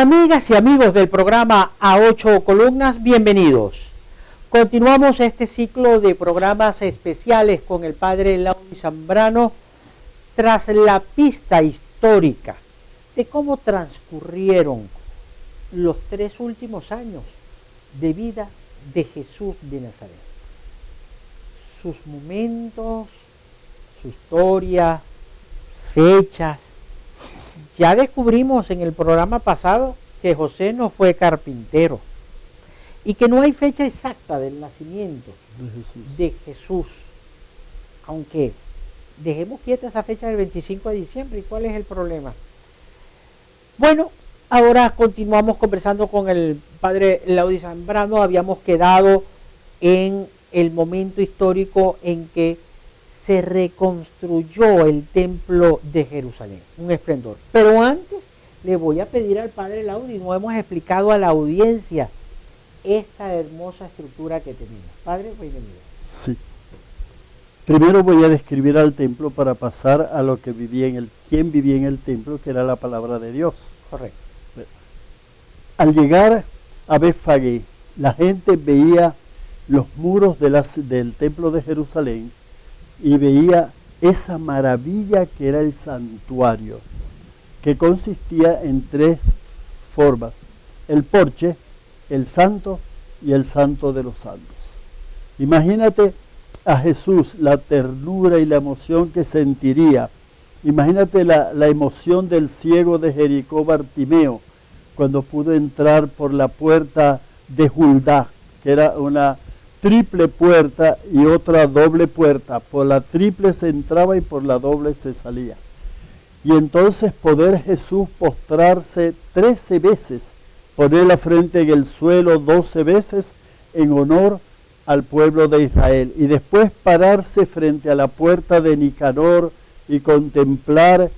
Amigas y amigos del programa A 8 Columnas, bienvenidos. Continuamos este ciclo de programas especiales con el padre Laudy Zambrano tras la pista histórica de cómo transcurrieron los 3 últimos años de vida de Jesús de Nazaret. Sus momentos, su historia, fechas. Ya descubrimos en el programa pasado que José no fue carpintero y que no hay fecha exacta del nacimiento de Jesús. Aunque dejemos quieta esa fecha del 25 de diciembre. ¿Y cuál es el problema? Bueno, ahora continuamos conversando con el padre Laudy Zambrano. Habíamos quedado en el momento histórico en que se reconstruyó el templo de Jerusalén, un esplendor. Pero antes le voy a pedir al padre Laudy, no hemos explicado a la audiencia esta hermosa estructura que tenemos. Padre, bienvenido. Sí. Primero voy a describir al templo para pasar a lo que quién vivía en el templo, que era la palabra de Dios. Correcto. Al llegar a Betfagé, la gente veía los muros del templo de Jerusalén y veía esa maravilla que era el santuario, que consistía en 3 formas: el porche, el santo y el santo de los santos. Imagínate a Jesús, la ternura y la emoción que sentiría. Imagínate la emoción del ciego de Jericó, Bartimeo, cuando pudo entrar por la puerta de Judá, que era una triple puerta y otra doble puerta. Por la triple se entraba y por la doble se salía. Y entonces poder Jesús postrarse 13 veces, poner la frente en el suelo 12 veces en honor al pueblo de Israel, y después pararse frente a la puerta de Nicanor y contemplar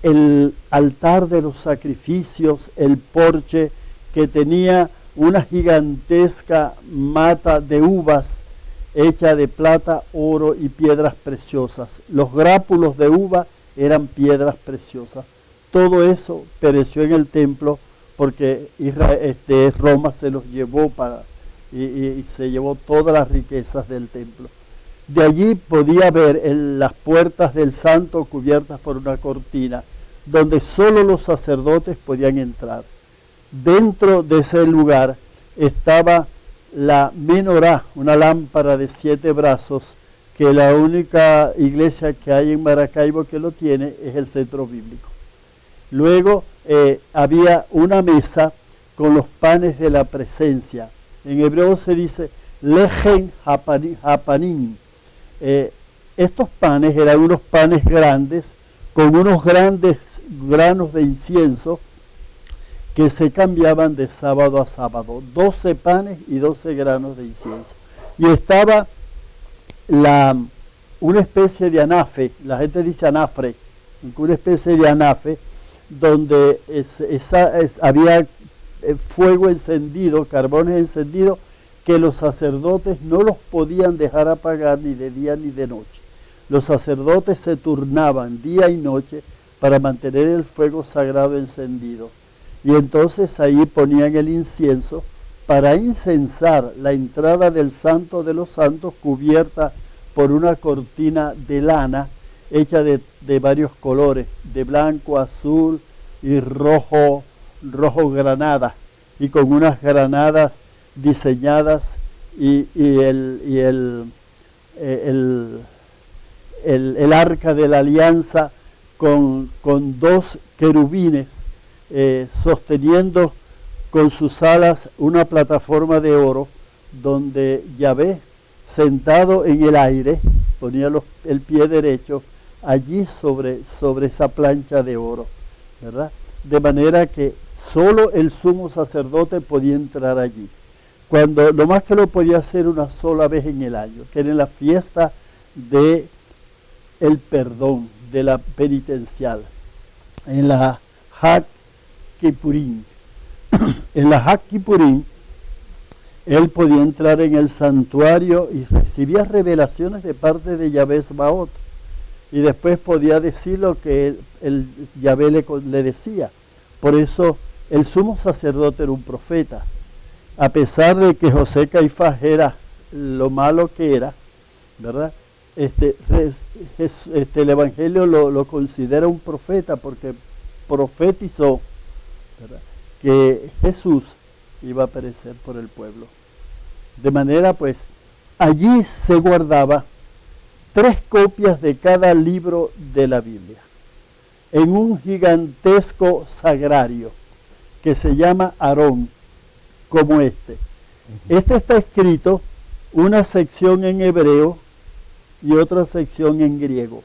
el altar de los sacrificios, el porche que tenía una gigantesca mata de uvas hecha de plata, oro y piedras preciosas. Los grápulos de uva eran piedras preciosas. Todo eso pereció en el templo porque Roma se los llevó y se llevó todas las riquezas del templo. De allí podía ver las puertas del santo cubiertas por una cortina, donde solo los sacerdotes podían entrar. Dentro de ese lugar estaba la menorá, una lámpara de 7 brazos, que la única iglesia que hay en Maracaibo que lo tiene es el Centro Bíblico. Luego había una mesa con los panes de la presencia. En hebreo se dice lejen hapanim. Estos panes eran unos panes grandes con unos grandes granos de incienso que se cambiaban de sábado a sábado, 12 panes y 12 granos de incienso. Y estaba una especie de anafe, la gente dice anafre, una especie de anafe, donde había fuego encendido, carbones encendidos, que los sacerdotes no los podían dejar apagar ni de día ni de noche. Los sacerdotes se turnaban día y noche para mantener el fuego sagrado encendido. Y entonces ahí ponían el incienso para incensar la entrada del Santo de los Santos, cubierta por una cortina de lana hecha de varios colores, de blanco, azul y rojo granada, y con unas granadas diseñadas y el arca de la alianza con 2 querubines sosteniendo con sus alas una plataforma de oro, donde Yahvé, sentado en el aire, ponía el pie derecho allí sobre esa plancha de oro, ¿verdad? De manera que solo el sumo sacerdote podía entrar allí, cuando lo más que lo podía hacer una sola vez en el año, que era en la fiesta de el perdón, de la penitencial, en la Hag Kippurim. En la Hag Kippurim él podía entrar en el santuario y recibía revelaciones de parte de Yahvé Sabaoth, y después podía decir lo que el Yahvé le decía. Por eso el sumo sacerdote era un profeta. A pesar de que José Caifás era lo malo que era, ¿verdad? El Evangelio lo considera un profeta porque profetizó, ¿verdad?, que Jesús iba a perecer por el pueblo. De manera pues, allí se guardaba 3 copias de cada libro de la Biblia, en un gigantesco sagrario que se llama Aarón, como este. Este está escrito una sección en hebreo y otra sección en griego,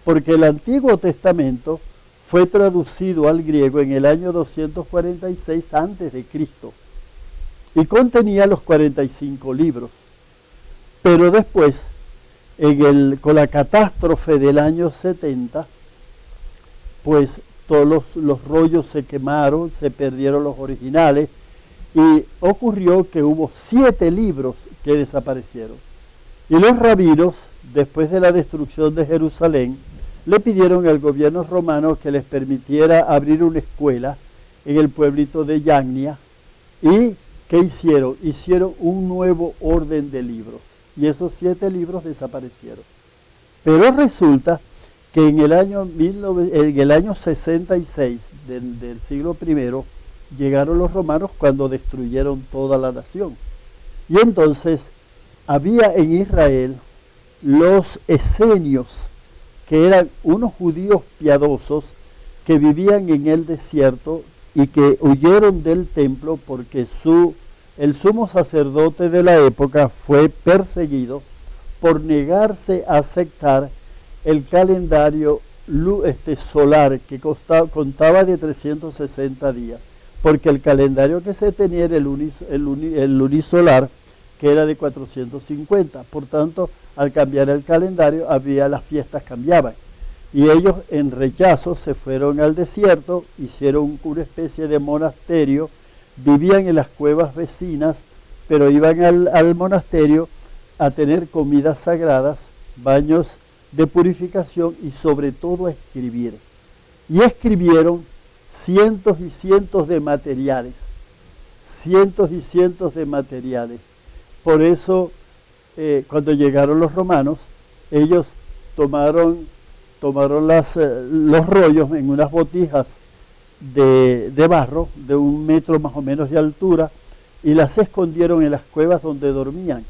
porque el Antiguo Testamento fue traducido al griego en el año 246 antes de Cristo y contenía los 45 libros. Pero después, con la catástrofe del año 70, pues todos los rollos se quemaron, se perdieron los originales y ocurrió que hubo 7 libros que desaparecieron. Y los rabinos, después de la destrucción de Jerusalén, le pidieron al gobierno romano que les permitiera abrir una escuela en el pueblito de Yagnia. ¿Y qué hicieron? Hicieron un nuevo orden de libros. Y esos 7 libros desaparecieron. Pero resulta que en el año 66 del siglo I llegaron los romanos cuando destruyeron toda la nación. Y entonces había en Israel los esenios, que eran unos judíos piadosos que vivían en el desierto y que huyeron del templo porque el sumo sacerdote de la época fue perseguido por negarse a aceptar el calendario solar que contaba de 360 días, porque el calendario que se tenía era el lunisolar, que era de 450. Por tanto, al cambiar el calendario, las fiestas cambiaban. Y ellos, en rechazo, se fueron al desierto, hicieron una especie de monasterio, vivían en las cuevas vecinas, pero iban al monasterio a tener comidas sagradas, baños de purificación y sobre todo a escribir. Y escribieron cientos y cientos de materiales, Por eso, cuando llegaron los romanos, ellos tomaron los rollos en unas botijas de barro, de 1 metro más o menos de altura, y las escondieron en las cuevas donde dormían.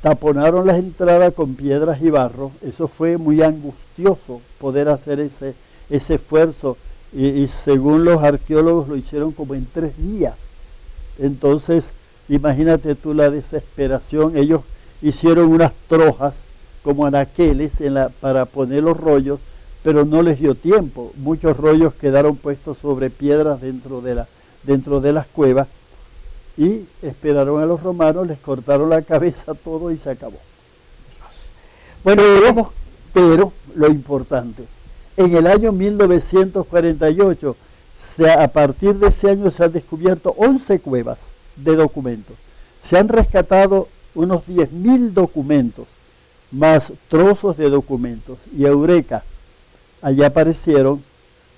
Taponaron las entradas con piedras y barro. Eso fue muy angustioso poder hacer ese esfuerzo, y según los arqueólogos lo hicieron como en 3 días. Entonces, imagínate tú la desesperación. Ellos hicieron unas trojas como anaqueles para poner los rollos, pero no les dio tiempo. Muchos rollos quedaron puestos sobre piedras dentro de las cuevas, y esperaron a los romanos, les cortaron la cabeza todo y se acabó. Bueno, pero lo importante, en el año 1948, a partir de ese año se han descubierto 11 cuevas de documentos. Se han rescatado unos 10.000 documentos, más trozos de documentos. Y eureka, allá aparecieron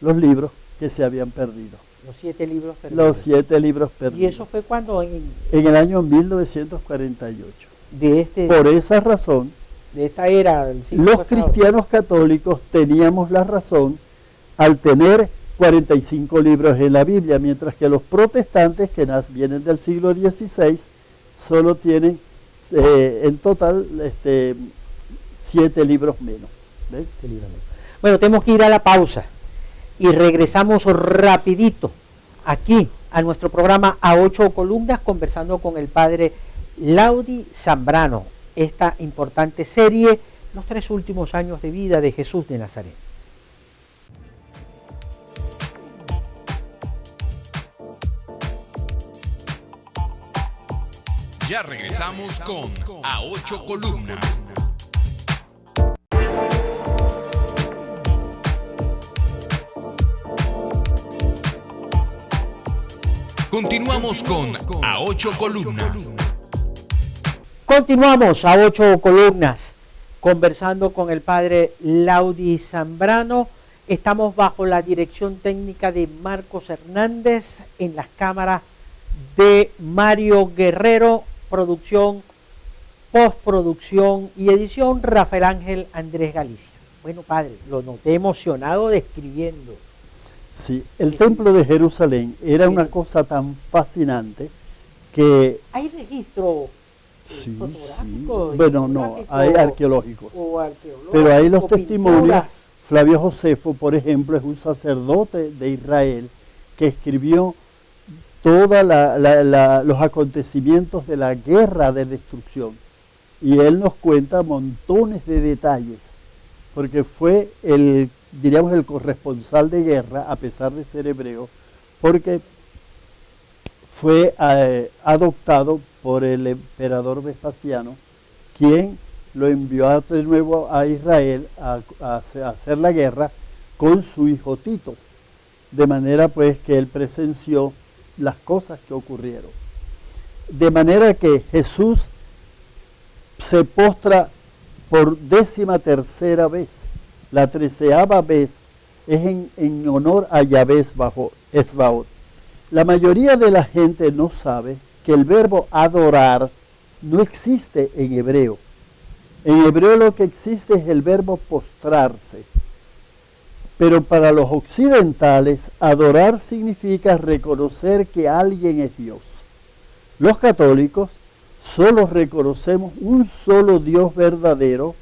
los libros que se habían perdido. Los 7 libros perdidos. Los 7 libros perdidos. ¿Y eso fue cuando? En el año 1948. Por esa razón, de esta era del siglo los pasado, cristianos católicos teníamos la razón al tener 45 libros en la Biblia, mientras que los protestantes, que vienen del siglo XVI, solo tienen en total 7 libros menos. ¿Ven? Bueno, tenemos que ir a la pausa y regresamos rapidito aquí a nuestro programa A 8 Columnas, conversando con el padre Laudi Zambrano, esta importante serie, los 3 últimos años de vida de Jesús de Nazaret. Ya regresamos con A 8 Columnas. Continuamos con A 8 Columnas. Continuamos a 8 Columnas, conversando con el padre Laudi Zambrano, Estamos bajo la dirección técnica de Marcos Hernández, en las cámaras de Mario Guerrero, producción, postproducción y edición Rafael Ángel Andrés Galicia. Bueno, padre, lo noté emocionado describiendo. Sí, el templo de Jerusalén era una cosa tan fascinante que... ¿Hay registro Sí, fotográfico? sí. Bueno, no, hay arqueológicos. O arqueológico, pero ahí los testimonios, pinturas. Flavio Josefo, por ejemplo, es un sacerdote de Israel que escribió todos los acontecimientos de la guerra de destrucción. Y él nos cuenta montones de detalles, porque fue diríamos, el corresponsal de guerra, a pesar de ser hebreo, porque fue adoptado por el emperador Vespasiano, quien lo envió de nuevo a Israel a hacer la guerra con su hijo Tito, de manera pues que él presenció las cosas que ocurrieron. De manera que Jesús se postra por 13ª vez, la 13ª vez es en honor a Yahvé bajo Ezbaot. La mayoría de la gente no sabe que el verbo adorar no existe en hebreo. En hebreo lo que existe es el verbo postrarse. Pero para los occidentales, adorar significa reconocer que alguien es Dios. Los católicos solo reconocemos un solo Dios verdadero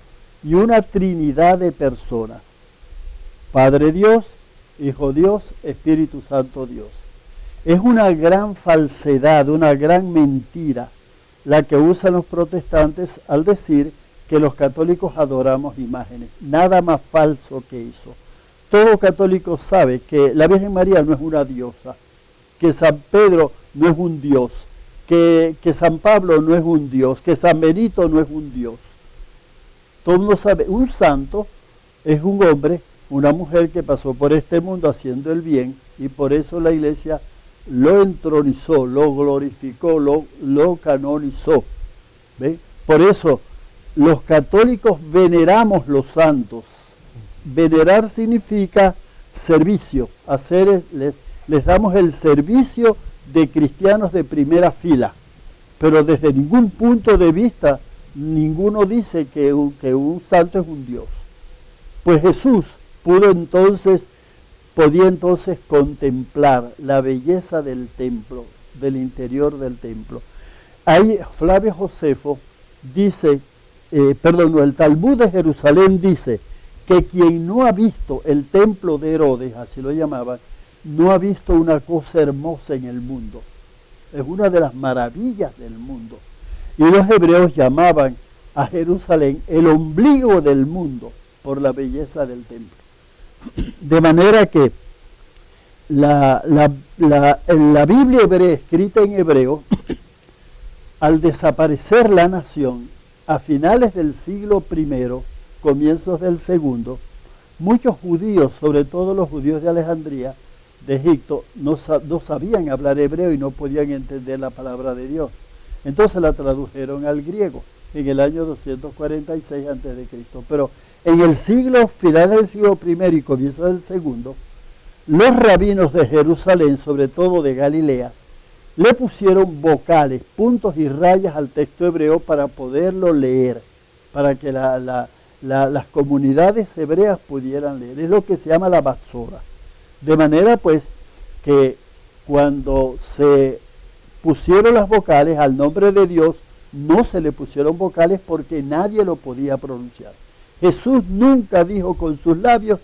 y una trinidad de personas: Padre Dios, Hijo Dios, Espíritu Santo Dios. Es una gran falsedad, una gran mentira la que usan los protestantes al decir que los católicos adoramos imágenes. Nada más falso que eso. Todo católico sabe que la Virgen María no es una diosa, que San Pedro no es un dios, que San Pablo no es un dios, que San Benito no es un dios. Todo el mundo sabe, un santo es un hombre, una mujer que pasó por este mundo haciendo el bien, y por eso la Iglesia lo entronizó, lo glorificó, lo canonizó. ¿Ve? Por eso los católicos veneramos los santos. Venerar significa servicio, les damos el servicio de cristianos de primera fila, pero desde ningún punto de vista ninguno dice que un santo es un Dios. Pues Jesús podía entonces contemplar la belleza del templo, del interior del templo. Ahí Flavio Josefo dice, el Talmud de Jerusalén dice que quien no ha visto el templo de Herodes, así lo llamaban, no ha visto una cosa hermosa en el mundo. Es una de las maravillas del mundo. Y los hebreos llamaban a Jerusalén el ombligo del mundo por la belleza del templo. De manera que la Biblia hebrea, escrita en hebreo, al desaparecer la nación, a finales del siglo I, comienzos del segundo, muchos judíos, sobre todo los judíos de Alejandría, de Egipto, no sabían hablar hebreo y no podían entender la palabra de Dios. Entonces la tradujeron al griego en el año 246 a.C. Pero en el final del siglo I y comienzo del segundo, los rabinos de Jerusalén, sobre todo de Galilea, le pusieron vocales, puntos y rayas al texto hebreo para poderlo leer, para que las comunidades hebreas pudieran leer. Es lo que se llama la basora. De manera pues que cuando se pusieron las vocales al nombre de Dios, no se le pusieron vocales porque nadie lo podía pronunciar. Jesús nunca dijo con sus labios,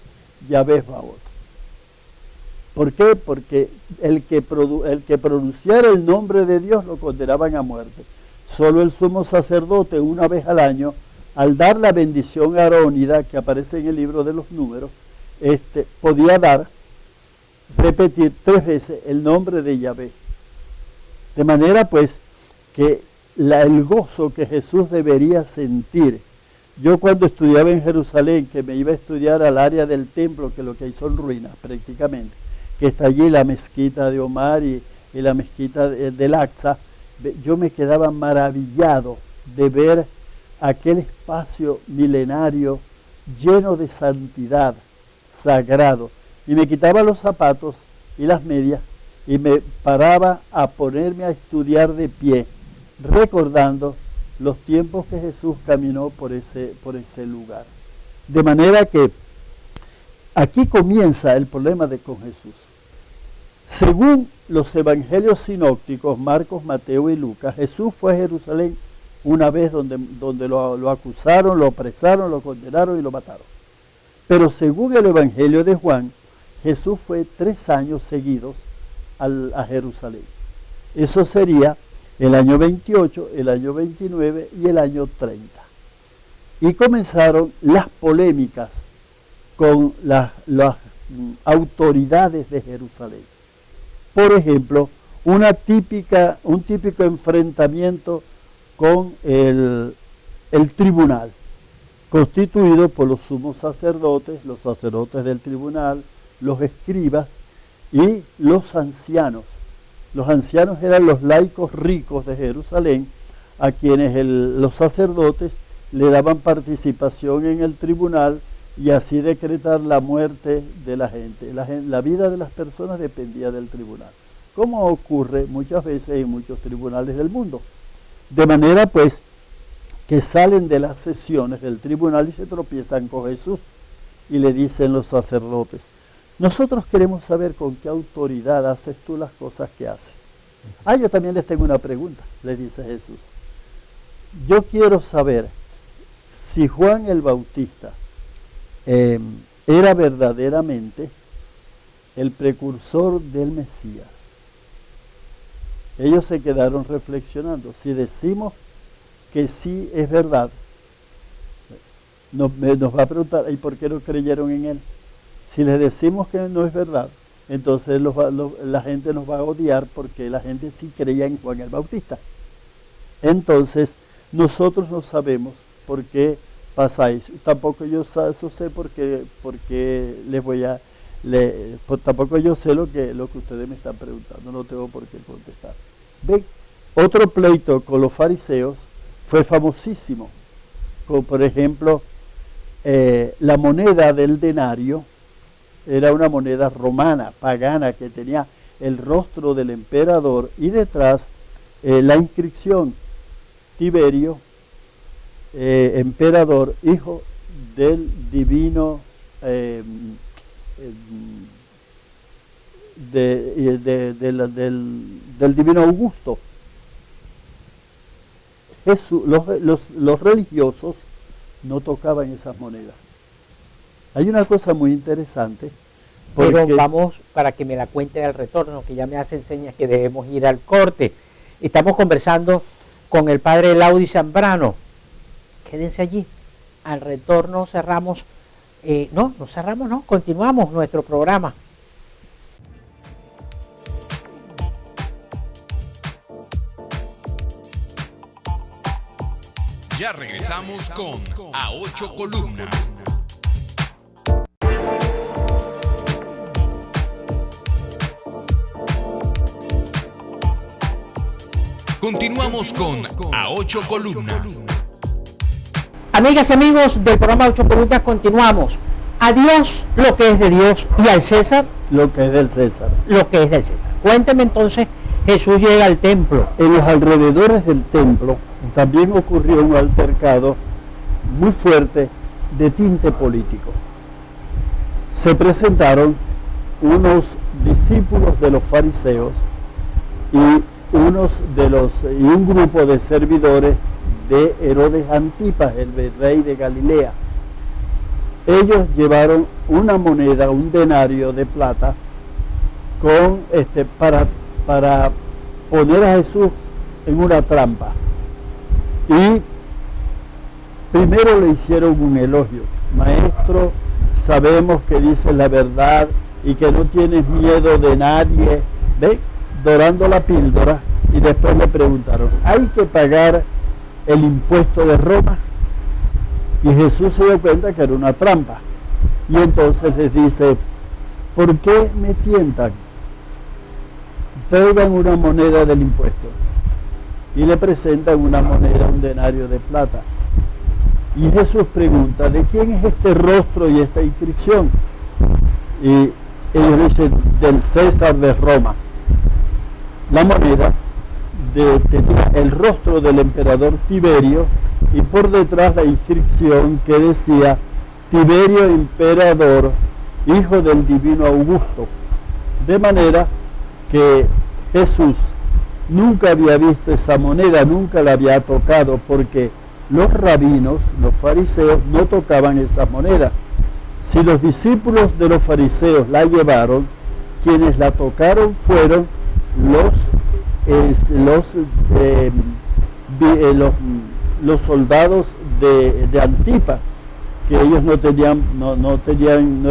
Yahvé Baot. ¿Por qué? Porque el que pronunciara el nombre de Dios lo condenaban a muerte. Solo el sumo sacerdote, una vez al año, al dar la bendición arónida que aparece en el libro de los números, podía repetir 3 veces el nombre de Yahvé. De manera pues que el gozo que Jesús debería sentir. Yo cuando estudiaba en Jerusalén, que me iba a estudiar al área del templo, que lo que hay son ruinas prácticamente, que está allí la mezquita de Omar y la mezquita del Aqsa, yo me quedaba maravillado de ver aquel espacio milenario lleno de santidad, sagrado. Y me quitaba los zapatos y las medias y me paraba a ponerme a estudiar de pie, recordando los tiempos que Jesús caminó por ese lugar. De manera que aquí comienza el problema con Jesús. Según los evangelios sinópticos, Marcos, Mateo y Lucas, Jesús fue a Jerusalén una vez donde lo acusaron, lo apresaron, lo condenaron y lo mataron. Pero según el evangelio de Juan, Jesús fue 3 años seguidos a Jerusalén. Eso sería el año 28, el año 29 y el año 30. Y comenzaron las polémicas con las autoridades de Jerusalén. Por ejemplo, un típico enfrentamiento con el tribunal, constituido por los sumos sacerdotes, los sacerdotes del tribunal, los escribas y los ancianos. Los ancianos eran los laicos ricos de Jerusalén, a quienes los sacerdotes le daban participación en el tribunal y así decretar la muerte de la gente. La vida de las personas dependía del tribunal, como ocurre muchas veces en muchos tribunales del mundo. De manera pues que salen de las sesiones del tribunal y se tropiezan con Jesús y le dicen los sacerdotes: nosotros queremos saber con qué autoridad haces tú las cosas que haces. Yo también les tengo una pregunta, le dice Jesús. Yo quiero saber si Juan el Bautista era verdaderamente el precursor del Mesías. Ellos se quedaron reflexionando. Si decimos que sí es verdad, nos va a preguntar: ¿y por qué no creyeron en él? Si les decimos que no es verdad, entonces la gente nos va a odiar, porque la gente sí creía en Juan el Bautista. Entonces, nosotros no sabemos por qué pasáis. Tampoco yo sé porque tampoco yo sé lo que ustedes me están preguntando. No tengo por qué contestar. ¿Ven? Otro pleito con los fariseos fue famosísimo. Como por ejemplo, la moneda del denario era una moneda romana, pagana, que tenía el rostro del emperador y detrás la inscripción: Tiberio, emperador, hijo del divino del divino Augusto. Jesús, los religiosos no tocaban esas monedas. Hay una cosa muy interesante. Pero vamos, para que me la cuente al retorno, que ya me hacen señas que debemos ir al corte. Estamos conversando con el padre Laudi Zambrano. Quédense allí. Al retorno cerramos, no cerramos, continuamos nuestro programa. Ya regresamos con A Ocho Columnas. Continuamos con A Ocho Columnas. Amigas y amigos del programa Ocho Columnas, continuamos. A Dios lo que es de Dios y al César lo que es del César. Lo que es del César. Cuénteme entonces, Jesús llega al templo. En los alrededores del templo también ocurrió un altercado muy fuerte de tinte político. Se presentaron unos discípulos de los fariseos y un grupo de servidores de Herodes Antipas, el rey de Galilea. Ellos llevaron una moneda, un denario de plata, para poner a Jesús en una trampa. Y primero le hicieron un elogio: maestro, sabemos que dices la verdad y que no tienes miedo de nadie. ¿Ve? Dorando la píldora. Y después le preguntaron: ¿hay que pagar el impuesto de Roma? Y Jesús se dio cuenta que era una trampa. Y entonces les dice: ¿por qué me tientan? Traigan una moneda del impuesto. Y le presentan una moneda, un denario de plata. Y Jesús pregunta: ¿de quién es este rostro y esta inscripción? y ellos dicen del César de Roma. La moneda tenía el rostro del emperador Tiberio y por detrás la inscripción que decía Tiberio emperador, hijo del divino Augusto. De manera que Jesús nunca había visto esa moneda, nunca la había tocado, porque los rabinos, los fariseos, no tocaban esas monedas. Si los discípulos de los fariseos la llevaron, quienes la tocaron fueron los soldados de Antipas, que ellos no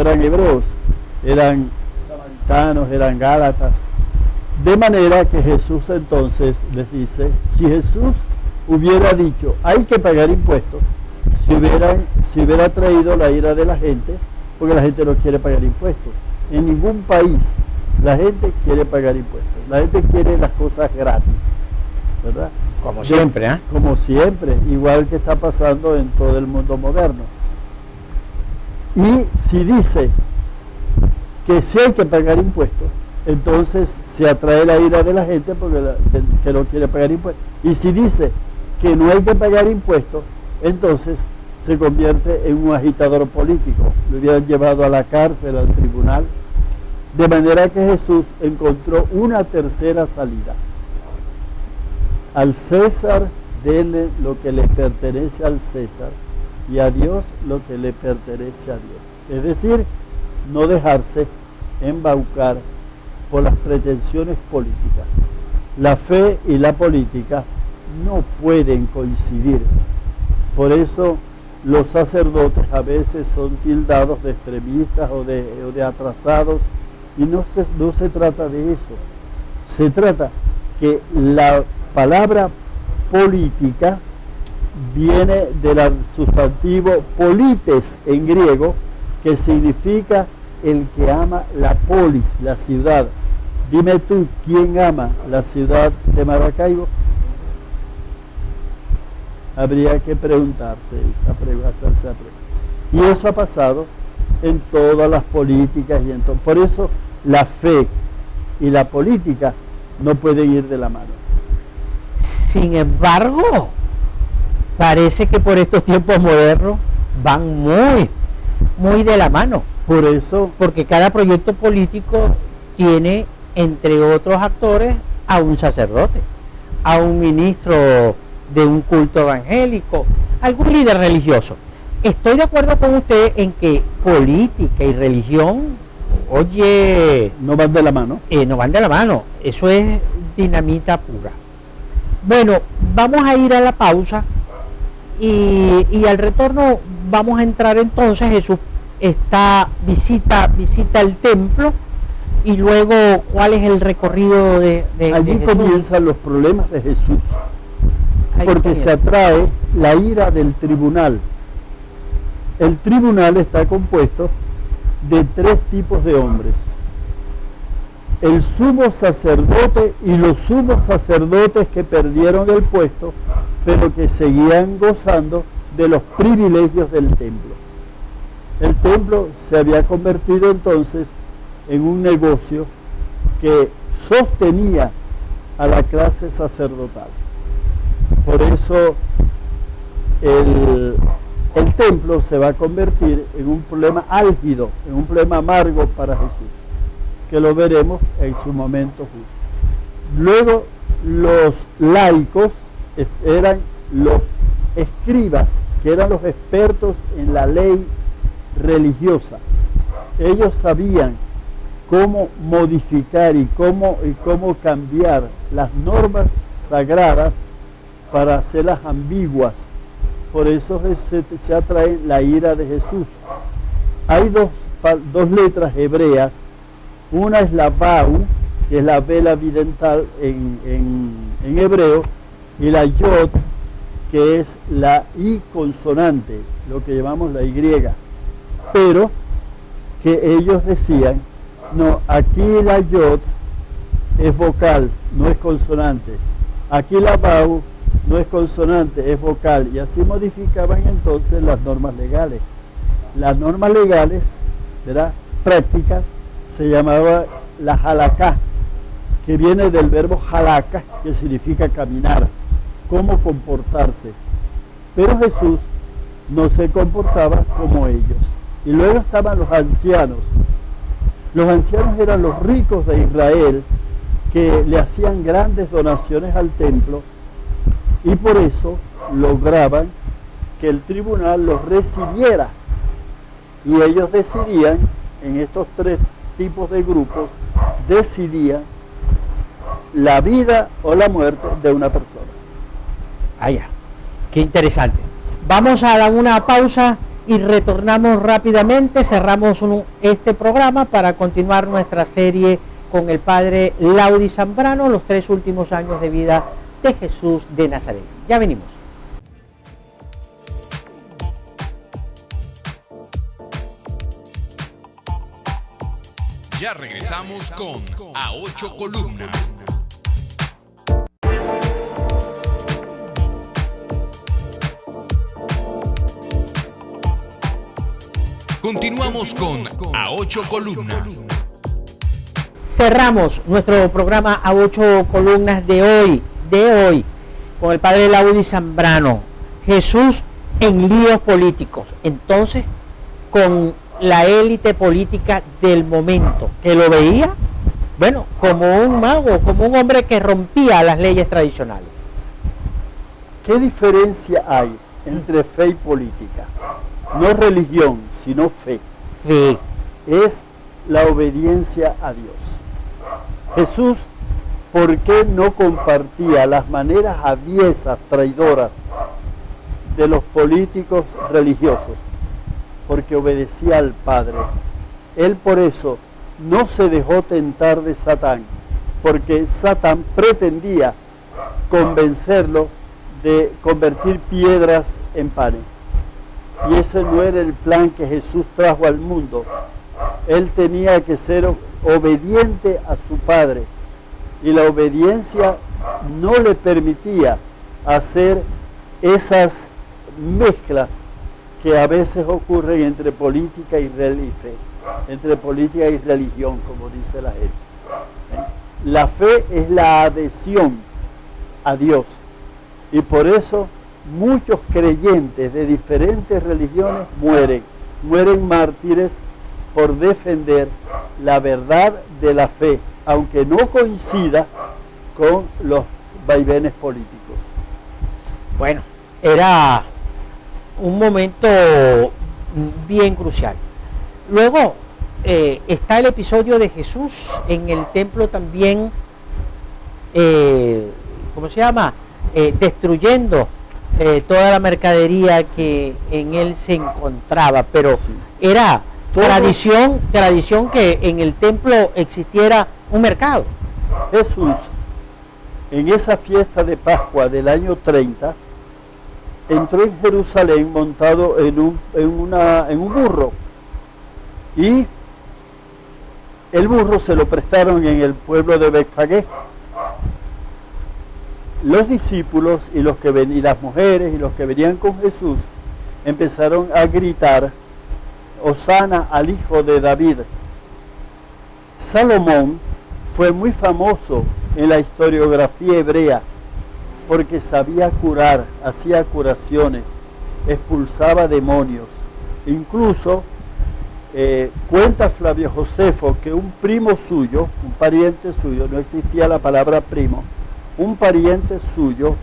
eran hebreos, eran samaritanos, eran gálatas. De manera que Jesús entonces les dice, si Jesús hubiera dicho, hay que pagar impuestos, si hubiera traído la ira de la gente, porque la gente no quiere pagar impuestos. En ningún país la gente quiere pagar impuestos. La gente quiere las cosas gratis, ¿verdad? Como siempre, ¿eh? Como siempre, igual que está pasando en todo el mundo moderno. Y si dice que sí hay que pagar impuestos, entonces se atrae la ira de la gente porque que no quiere pagar impuestos. Y si dice que no hay que pagar impuestos, entonces se convierte en un agitador político. Lo hubieran llevado a la cárcel, al tribunal. De manera que Jesús encontró una tercera salida. Al César denle lo que le pertenece al César y a Dios lo que le pertenece a Dios. Es decir, no dejarse embaucar por las pretensiones políticas. La fe y la política no pueden coincidir. Por eso los sacerdotes a veces son tildados de extremistas o de atrasados, y no se trata de eso. Se trata que la palabra política viene del sustantivo polites en griego, que significa el que ama la polis, la ciudad. Dime tú, ¿quién ama la ciudad de Maracaibo? Habría que preguntarse hacerse esa pregunta. Y eso ha pasado en todas las políticas y por eso la fe y la política no pueden ir de la mano. Sin embargo, parece que por estos tiempos modernos van muy de la mano. Por eso, porque cada proyecto político tiene, entre otros actores, a un sacerdote, a un ministro de un culto evangélico, algún líder religioso. Estoy de acuerdo con usted en que política y religión, no van de la mano. No van de la mano. Eso es dinamita pura. Bueno, vamos a ir a la pausa y al retorno vamos a entrar entonces. Jesús visita el templo y luego cuál es el recorrido de allí Jesús. Comienzan los problemas de Jesús, porque se atrae la ira del tribunal. El tribunal está compuesto de tres tipos de hombres: el sumo sacerdote y los sumos sacerdotes que perdieron el puesto, pero que seguían gozando de los privilegios del templo. El templo se había convertido entonces en un negocio que sostenía a la clase sacerdotal. Por eso el templo se va a convertir en un problema álgido, en un problema amargo para Jesús, que lo veremos en su momento justo. Luego, los laicos eran los escribas, que eran los expertos en la ley religiosa. Ellos sabían cómo modificar y cómo cambiar las normas sagradas para hacerlas ambiguas. Por eso se atrae la ira de Jesús. Hay dos letras hebreas. Una es la Bau, que es la vela bidental en hebreo, y la Yod, que es la I consonante, lo que llamamos la Y. Pero que ellos decían, no, aquí la Yod es vocal, no es consonante. Aquí la Bau no es consonante, es vocal. Y así modificaban entonces las normas legales. Las normas legales, ¿verdad?, práctica se llamaba la halakha, que viene del verbo halaka, que significa caminar, cómo comportarse. Pero Jesús no se comportaba como ellos. Y luego estaban los ancianos. Los ancianos eran los ricos de Israel que le hacían grandes donaciones al templo y por eso lograban que el tribunal los recibiera. Y ellos decidían, en estos tres tipos de grupos, decidían la vida o la muerte de una persona. Allá, qué interesante. Vamos a dar una pausa y retornamos rápidamente, cerramos este programa para continuar nuestra serie con el padre Laudi Zambrano, los 3 últimos años de vida de Jesús de Nazaret. Ya venimos. Ya regresamos con A Ocho Columnas. Continuamos con A Ocho Columnas. Cerramos nuestro programa A Ocho Columnas de hoy, con el padre Laudi Zambrano. Jesús en líos políticos. Entonces, con la élite política del momento, que lo veía, bueno, como un mago, como un hombre que rompía las leyes tradicionales. ¿Qué diferencia hay entre fe y política? No es religión, sino fe. Fe. Es la obediencia a Dios. Jesús, ¿por qué no compartía las maneras aviesas, traidoras de los políticos religiosos? Porque obedecía al Padre. Él por eso no se dejó tentar de Satán, porque Satán pretendía convencerlo de convertir piedras en panes. Y ese no era el plan que Jesús trajo al mundo. Él tenía que ser obediente a su Padre. Y la obediencia no le permitía hacer esas mezclas que a veces ocurren entre política y fe, entre política y religión, como dice la gente. La fe es la adhesión a Dios. Y por eso muchos creyentes de diferentes religiones mueren mártires por defender la verdad de la fe, aunque no coincida con los vaivenes políticos. Bueno, era un momento bien crucial. Luego está el episodio de Jesús en el templo también, ¿cómo se llama? Destruyendo toda la mercadería que en él se encontraba, pero sí, era tradición que en el templo existiera un mercado. Jesús, en esa fiesta de Pascua del año 30, entró en Jerusalén montado en un burro, y el burro se lo prestaron en el pueblo de Betfagé. Los discípulos y las mujeres y los que venían con Jesús empezaron a gritar: Hosana al hijo de David. Salomón fue muy famoso en la historiografía hebrea porque sabía curar, hacía curaciones, expulsaba demonios. Incluso cuenta Flavio Josefo que un primo suyo, un pariente suyo, no existía la palabra primo, un pariente suyo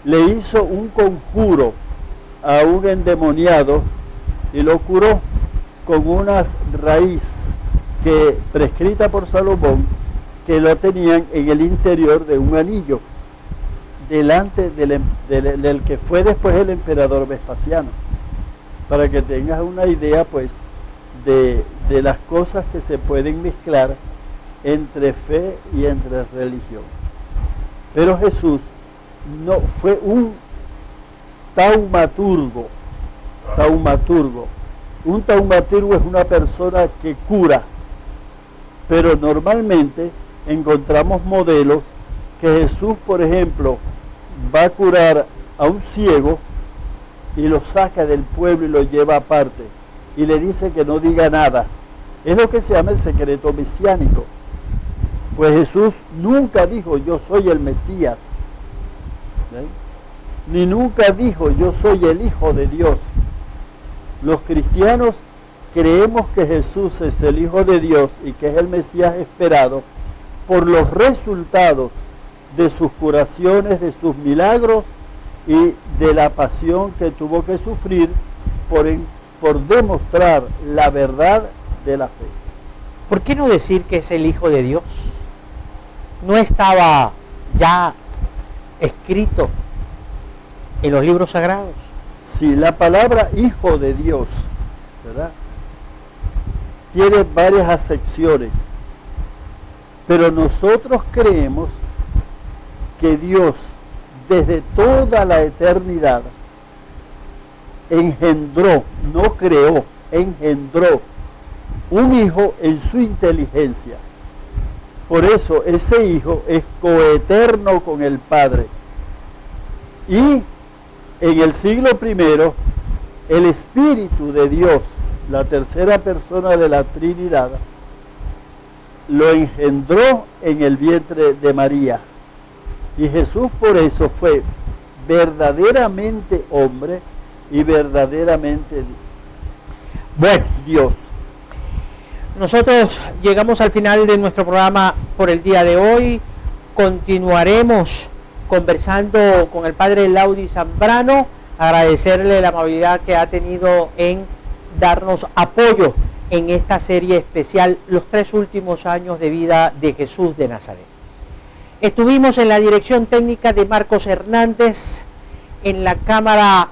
le hizo un conjuro a un endemoniado y lo curó con unas raíces que, prescrita por Salomón, que lo tenían en el interior de un anillo, delante del que fue después el emperador Vespasiano, para que tengas una idea pues de las cosas que se pueden mezclar entre fe y entre religión. Pero Jesús no fue un taumaturgo. Un taumaturgo es una persona que cura, pero normalmente encontramos modelos que Jesús, por ejemplo, va a curar a un ciego y lo saca del pueblo y lo lleva aparte y le dice que no diga nada, Es lo que se llama el secreto mesiánico. Pues Jesús nunca dijo yo soy el Mesías, ¿sí? Ni nunca dijo yo soy el Hijo de Dios. Los cristianos creemos que Jesús es el Hijo de Dios y que es el Mesías esperado por los resultados de sus curaciones, de sus milagros y de la pasión que tuvo que sufrir por demostrar la verdad de la fe. ¿Por qué no decir que es el Hijo de Dios? ¿No estaba ya escrito en los libros sagrados? Sí, la palabra Hijo de Dios, ¿verdad?, tiene varias acepciones, pero nosotros creemos que Dios desde toda la eternidad engendró, no creó, engendró un hijo en su inteligencia. Por eso ese hijo es coeterno con el Padre. Y en el siglo I, el Espíritu de Dios, la tercera persona de la Trinidad, lo engendró en el vientre de María. Y Jesús por eso fue verdaderamente hombre y verdaderamente Dios. Nosotros llegamos al final de nuestro programa por el día de hoy. Continuaremos conversando con el padre Laudi Zambrano, agradecerle la amabilidad que ha tenido en darnos apoyo en esta serie especial, los 3 últimos años de vida de Jesús de Nazaret. Estuvimos en la dirección técnica de Marcos Hernández, en la cámara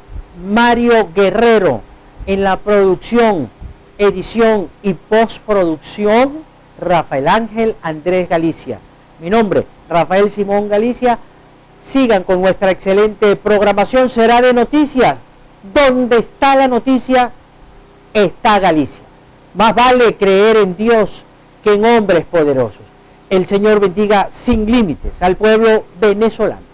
Mario Guerrero, en la producción, edición y postproducción Rafael Ángel Andrés Galicia. Mi nombre, Rafael Simón Galicia. Sigan con nuestra excelente programación, será de noticias. Donde está la noticia, está Galicia. Más vale creer en Dios que en hombres poderosos. El Señor bendiga sin límites al pueblo venezolano.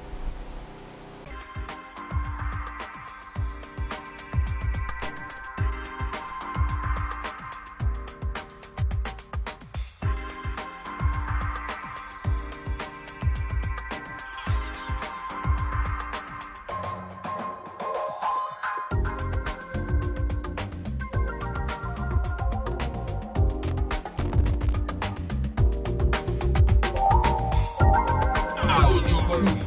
A 8 columnas.